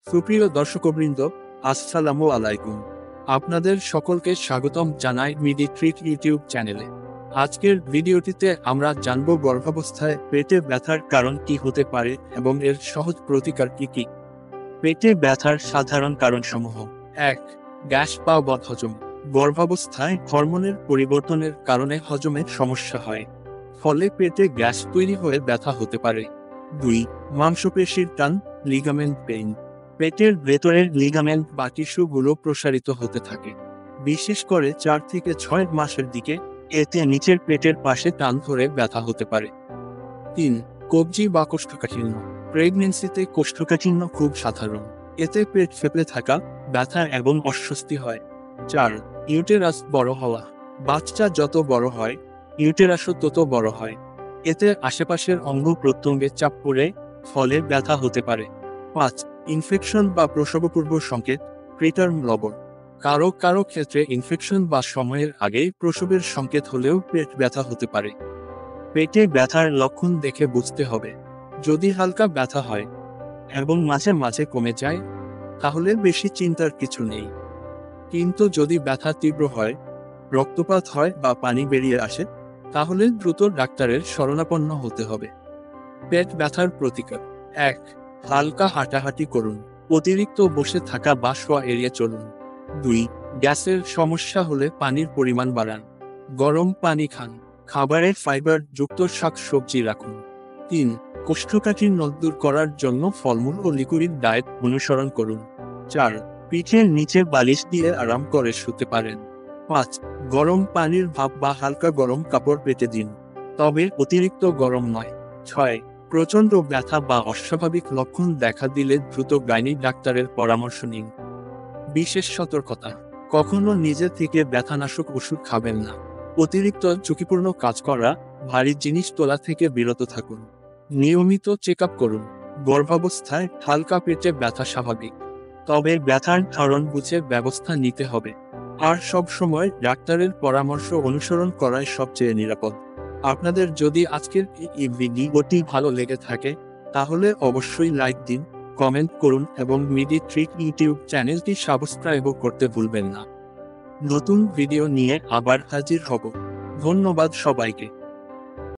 সুপ্রিয় দর্শকবৃন্দ, আসসালামু আলাইকুম। আপনাদের সকলকে স্বাগতম জানাই মিডি ট্রিট ইউটিউব চ্যানেলে। আজকের ভিডিওটিতে আমরা জানব গর্ভাবস্থায় পেটে ব্যথার কারণ কি হতে পারে এবং এর সহজ প্রতিকার কি কি। পেটে ব্যথার সাধারণ কারণসমূহ: 1. গ্যাস বা বদহজম। গর্ভাবস্থায় হরমোনের পরিবর্তনের কারণে হজমের সমস্যা হয়, ফলে পেটে গ্যাস তৈরি হয়ে ব্যথা হতে পারে। 2. মাংসপেশির টান, লিগামেন্ট পেইন। পেটের ভেতরের লিগামেন্ট বা টিস্যুগুলো প্রসারিত হতে থাকে, বিশেষ করে 4 থেকে 6 মাসের দিকে। এতে নিচের পেটের পাশে টান ধরে ব্যথা হতে পারে। 3. কবজি বা কোষ্ঠকাঠিন্য। প্রেগনেন্সিতে কোষ্ঠকাঠিন্য খুব সাধারণ। এতে পেট ফেপে থাকা, ব্যথা এবং অস্বস্তি হয়। 4. ইউটেরাস বড় হওয়া। বাচ্চা যত বড় হয়, ইউটেরাসও তত বড় হয়। এতে আশেপাশের অঙ্গ প্রত্যঙ্গে চাপ পড়ে, ফলে ব্যথা হতে পারে। 5. ইনফেকশন বা প্রসবপূর্ব সংকেত, প্রিটার্ম লবর। কারো কারো ক্ষেত্রে ইনফেকশন বা সময়ের আগেই প্রসবের সংকেত হলেও পেট ব্যথা হতে পারে। পেটে ব্যথার লক্ষণ দেখে বুঝতে হবে। যদি হালকা ব্যথা হয় এবং মাঝে মাঝে কমে যায়, তাহলে বেশি চিন্তার কিছু নেই। কিন্তু যদি ব্যথা তীব্র হয়, রক্তপাত হয় বা পানি বেরিয়ে আসে, তাহলে দ্রুত ডাক্তারের শরণাপন্ন হতে হবে। পেট ব্যথার প্রতিকার: 1. হালকা হাঁটাহাঁটি করুন। অতিরিক্ত বসে থাকা বা শোয়া এড়িয়ে চলুন। 2. গ্যাসের সমস্যা হলে পানির পরিমাণ বাড়ান। গরম পানি খান। খাবারে ফাইবার যুক্ত শাকসবজি রাখুন। 3. কোষ্ঠকাঠিন্য দূর করার জন্য ফলমূল ও লিকুইড ডায়েট অনুসরণ করুন। 4. পিঠের নিচে বালিশ দিয়ে আরাম করে শুতে পারেন। 5. গরম পানির ভাপ বা হালকা গরম কাপড় পেতে দিন, তবে অতিরিক্ত গরম নয়। 6. প্রচণ্ড ব্যথা বা অস্বাভাবিক লক্ষণ দেখা দিলে দ্রুত গাইনি ডাক্তারের পরামর্শ নিন। বিশেষ সতর্কতা: কখনো নিজে থেকে ব্যথানাশক ওষুধ খাবেন না। অতিরিক্ত ঝুঁকিপূর্ণ কাজ করা, ভারী জিনিস তোলা থেকে বিরত থাকুন। নিয়মিত চেক আপ করুন। গর্ভাবস্থায় হালকা পেটে ব্যথা স্বাভাবিক, তবে ব্যথার ধরন বুঝে ব্যবস্থা নিতে হবে। আর সব সময় ডাক্তারের পরামর্শ অনুসরণ করাই সবচেয়ে নিরাপদ। আপনাদের যদি আজকের এই ভিডিওটি ভালো লেগে থাকে, তাহলে অবশ্যই লাইক দিন, কমেন্ট করুন এবং মিডি ট্রিক ইউটিউব চ্যানেলটি সাবস্ক্রাইবও করতে ভুলবেন না। নতুন ভিডিও নিয়ে আবার হাজির হব। ধন্যবাদ সবাইকে।